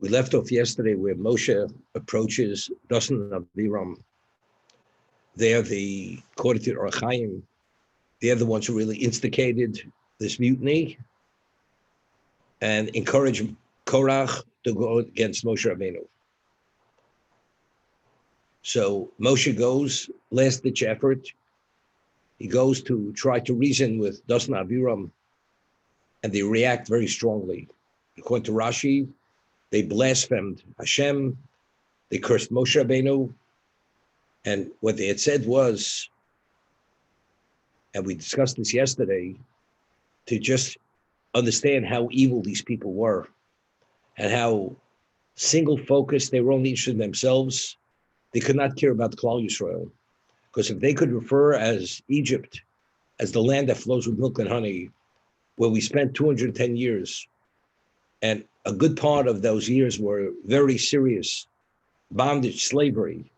We left off yesterday where Moshe approaches Dasan and Aviram. They're according to Archaim, they're the ones who really instigated this mutiny and encouraged Korach to go against Moshe Rabbeinu. So Moshe goes, last-ditch effort. He goes to try to reason with Dasan and Aviram, and they react very strongly. According to Rashi, they blasphemed Hashem, they cursed Moshe Rabbeinu, and what they had said was, and we discussed this yesterday, to just understand how evil these people were and how single-focused they were only interested in themselves. They could not care about the Klal Yisrael, because if they could refer as Egypt as the land that flows with milk and honey, where we spent 210 years, and a good part of those years were very serious bondage, slavery.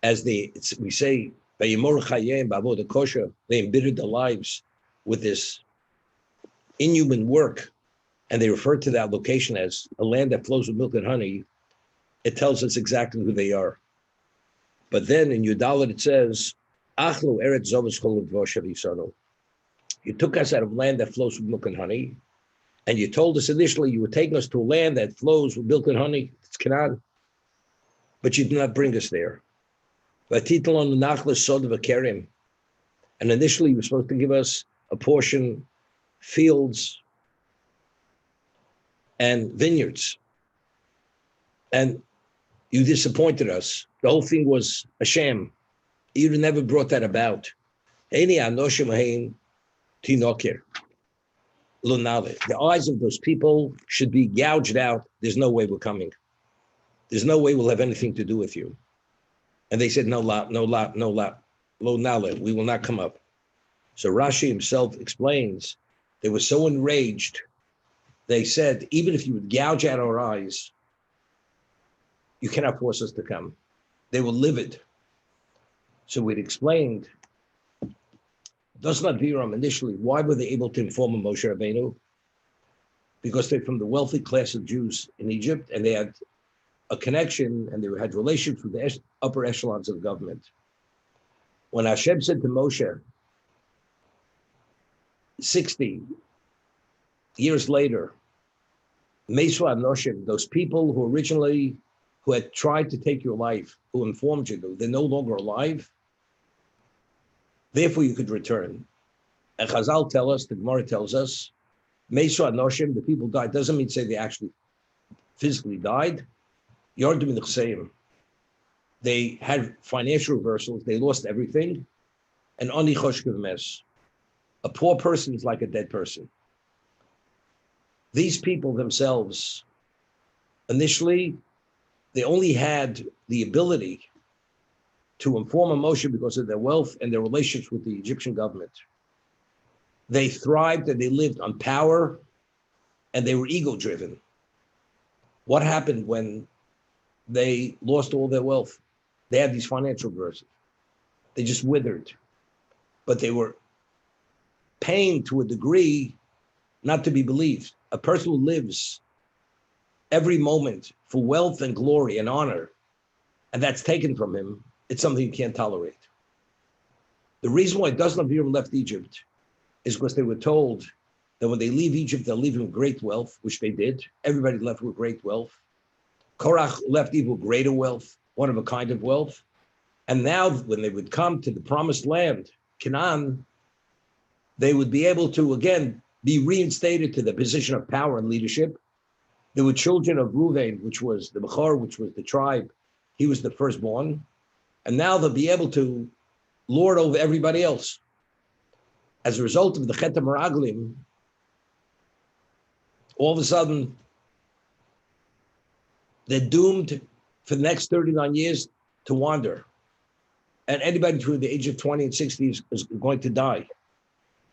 As we say, they embittered their lives with this inhuman work, and they refer to that location as a land that flows with milk and honey. It tells us exactly who they are. But then in Yudalit it says, you took us out of land that flows with milk and honey, and you told us initially you were taking us to a land that flows with milk and honey. It's Canaan. But you did not bring us there. And initially you were supposed to give us a portion, fields and vineyards. And you disappointed us. The whole thing was a sham. You never brought that about. The eyes of those people should be gouged out. There's no way we're coming. There's no way we'll have anything to do with you. And they said, no, lo nale, we will not come up. So Rashi himself explains, they were so enraged, they said, even if you would gouge out our eyes, you cannot force us to come. They were livid. So we'd explained, Dasan and Aviram initially, why were they able to inform Moshe Rabbeinu? Because they're from the wealthy class of Jews in Egypt, and they had a connection, and they had relationships with the upper echelons of the government. When Hashem said to Moshe, 60 years later, Mesu Anoshim, those people who had tried to take your life, who informed you, they're no longer alive, therefore you could return. And Chazal tell us, the Gemara tells us, Mesu Anoshim, the people died, doesn't mean to say they actually physically died. Yardim Nechseim. They had financial reversals, they lost everything. And Ani Choshkev Mes. A poor person is like a dead person. These people themselves, initially, they only had the ability to inform Moshe because of their wealth and their relationships with the Egyptian government. They thrived and they lived on power, and they were ego-driven. What happened when they lost all their wealth? They had these financial reversals. They just withered. But they were pained to a degree not to be believed. A person who lives every moment for wealth and glory and honor, and that's taken from him, it's something you can't tolerate. The reason why Dasan and Aviram left Egypt is because they were told that when they leave Egypt, they'll leave with great wealth, which they did. Everybody left with great wealth. Korach left even with greater wealth, one of a kind of wealth. And now when they would come to the promised land, Canaan, they would be able to, again, be reinstated to the position of power and leadership. There were children of Reuven, which was the Bechor, which was the tribe. He was the firstborn. And now they'll be able to lord over everybody else. As a result of the Chet HaMeraglim, all of a sudden, they're doomed for the next 39 years to wander. And anybody between the age of 20 and 60 is going to die.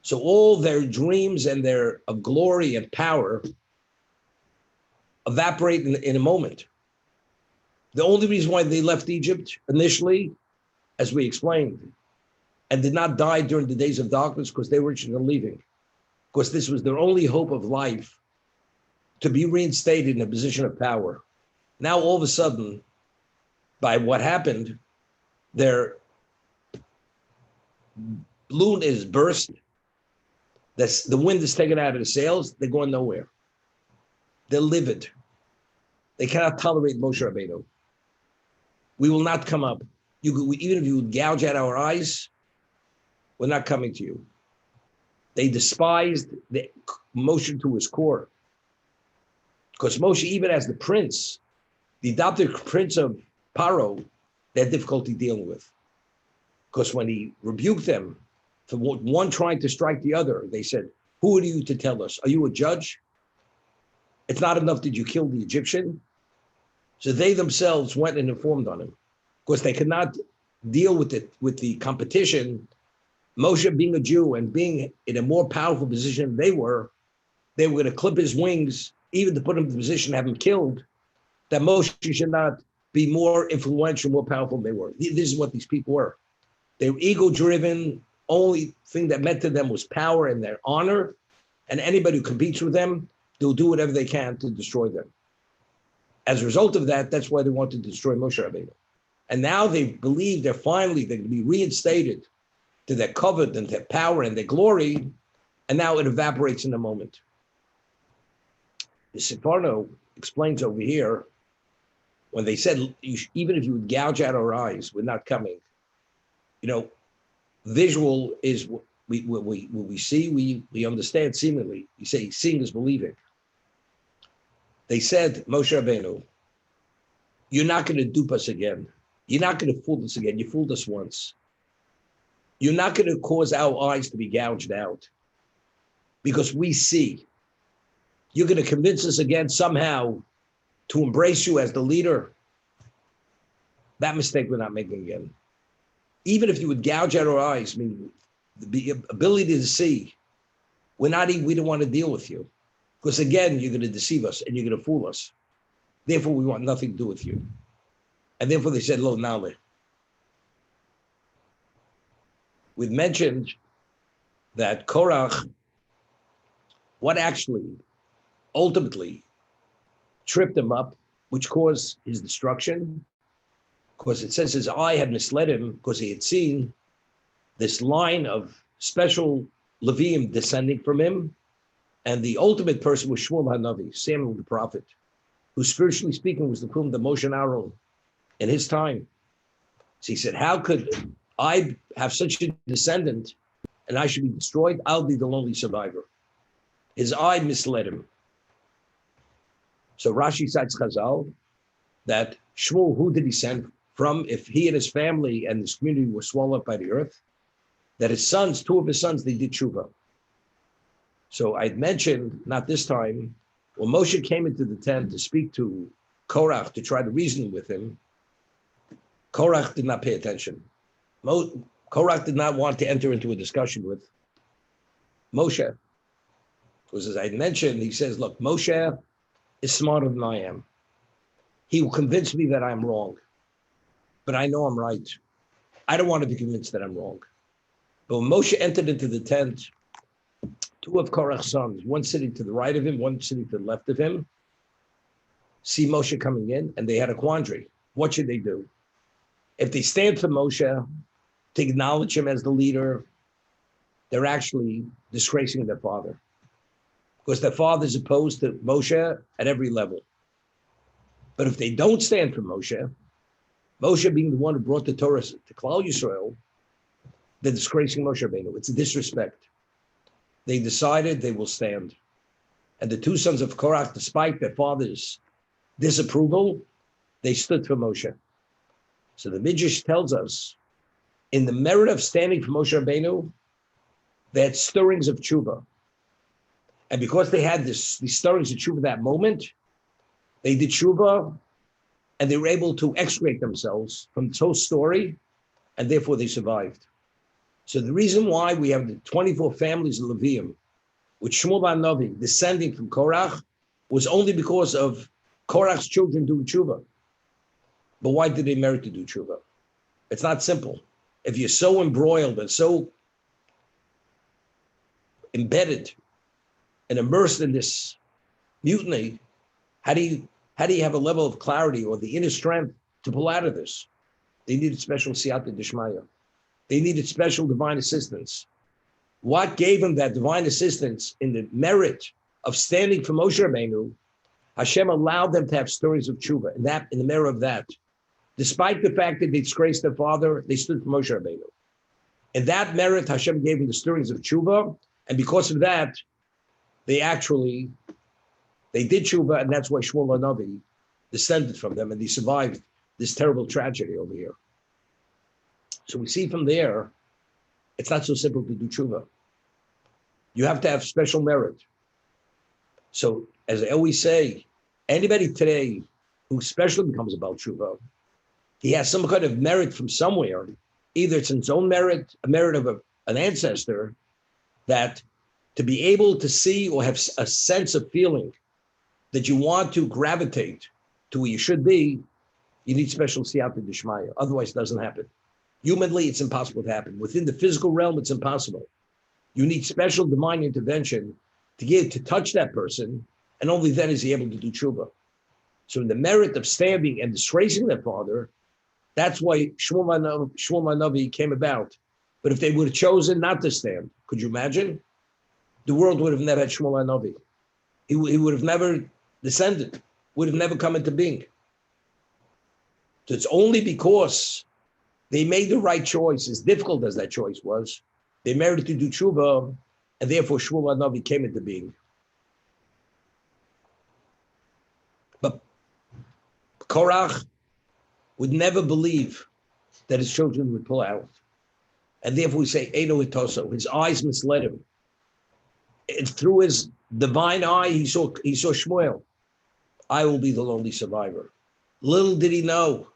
So all their dreams and of glory and power evaporate in a moment. The only reason why they left Egypt initially, as we explained, and did not die during the days of darkness, because they were interested in leaving. Because this was their only hope of life, to be reinstated in a position of power. Now, all of a sudden, by what happened, their balloon is burst. The wind is taken out of the sails. They're going nowhere. They're livid. They cannot tolerate Moshe Rabbeinu. We will not come up. Even if you would gouge out our eyes, we're not coming to you. They despised Moshe to his core. Because Moshe, even as the prince, the adopted prince of Paro, they had difficulty dealing with. Because when he rebuked them for one trying to strike the other, they said, "Who are you to tell us? Are you a judge? It's not enough that you killed the Egyptian." So they themselves went and informed on him. Because they could not deal with the competition. Moshe, being a Jew and being in a more powerful position than they were going to clip his wings, even to put him in the position to have him killed, that Moshe should not be more influential, more powerful than they were. This is what these people were. They were ego-driven. Only thing that meant to them was power and their honor. And anybody who competes with them, they'll do whatever they can to destroy them. As a result of that, that's why they wanted to destroy Moshe Rabbeinu. And now they believe they're going to be reinstated to their covet and their power and their glory. And now it evaporates in a moment. The Sefarno explains over here, when they said, even if you would gouge out our eyes, we're not coming. Visual is what we see, we understand seemingly. You say seeing is believing. They said, Moshe Rabbeinu, you're not going to dupe us again. You're not going to fool us again. You fooled us once. You're not going to cause our eyes to be gouged out because we see. You're going to convince us again somehow to embrace you as the leader. That mistake we're not making again. Even if you would gouge out our eyes, I mean, the ability to see, we don't want to deal with you. Because again, you're going to deceive us and you're going to fool us. Therefore, we want nothing to do with you. And therefore they said, Lo Nale. We've mentioned that Korach, what actually ultimately tripped him up, which caused his destruction, because it says his eye had misled him because he had seen this line of special Levium descending from him. And the ultimate person was Shmuel HaNavi, Samuel the prophet, who spiritually speaking was the equivalent of Moshe and Aaron in his time. So he said, how could I have such a descendant and I should be destroyed? I'll be the lonely survivor. His eye misled him. So Rashi cites Chazal that Shmuel, who did he send from? If he and his family and his community were swallowed up by the earth, that his sons, two of his sons, they did tshuva. So I'd mentioned, not this time, when Moshe came into the tent to speak to Korach to try to reason with him, Korach did not pay attention. Korach did not want to enter into a discussion with Moshe. Because as I mentioned, he says, look, Moshe is smarter than I am. He will convince me that I'm wrong, but I know I'm right. I don't want to be convinced that I'm wrong. But when Moshe entered into the tent, two of Korach's sons, one sitting to the right of him, one sitting to the left of him, see Moshe coming in, and they had a quandary. What should they do? If they stand for Moshe, to acknowledge him as the leader, they're actually disgracing their father. Because their father is opposed to Moshe at every level. But if they don't stand for Moshe, Moshe being the one who brought the Torah to Klal Yisrael, they're disgracing Moshe Rabbeinu. It's a disrespect. They decided they will stand. And the two sons of Korach, despite their father's disapproval, they stood for Moshe. So the Midrash tells us, in the merit of standing for Moshe Rabbeinu, they had stirrings of tshuva. And because they had these stirrings of tshuva that moment, they did tshuva, and they were able to extricate themselves from this whole story, and therefore they survived. So the reason why we have the 24 families of Levium, with Shmuel HaNavi descending from Korach, was only because of Korach's children doing tshuva. But why did they merit to do tshuva? It's not simple. If you're so embroiled and so embedded and immersed in this mutiny, how do you have a level of clarity or the inner strength to pull out of this? They needed special siyata dishmaya. They needed special divine assistance. What gave them that divine assistance in the merit of standing for Moshe Rabbeinu? Hashem allowed them to have stories of tshuva, and that in the merit of that, despite the fact that they disgraced their father, they stood for Moshe Rabbeinu. And that merit, Hashem gave them the stories of tshuva, and because of that, they did tshuva, and that's why Shmuel HaNavi descended from them, and they survived this terrible tragedy over here. So we see from there, it's not so simple to do tshuva. You have to have special merit. So, as I always say, anybody today who especially becomes about tshuva, he has some kind of merit from somewhere. Either it's his own merit, a merit of an ancestor, that to be able to see or have a sense of feeling that you want to gravitate to where you should be, you need special siyata dishmaya. Otherwise, it doesn't happen. Humanly, it's impossible to happen. Within the physical realm, it's impossible. You need special divine intervention to touch that person, and only then is he able to do tshuva. So in the merit of standing and disgracing their father, that's why Shmuel HaNavi came about. But if they would have chosen not to stand, could you imagine? The world would have never had Shmuel HaNavi. He would have never descended, would have never come into being. So it's only because they made the right choice, as difficult as that choice was, they merited to do tshuva, and therefore Shmuel HaNavi came into being. But Korach would never believe that his children would pull out. And therefore we say, Eino Itoso, his eyes misled him. And through his divine eye, he saw Shmuel. I will be the lonely survivor. Little did he know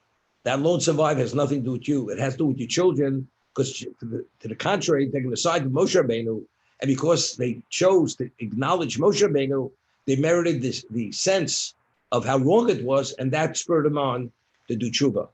that lone survivor has nothing to do with you. It has to do with your children, because to the contrary, they're going to side with Moshe Rabbeinu, and because they chose to acknowledge Moshe Rabbeinu, they merited the sense of how wrong it was, and that spurred them on to do tshuva.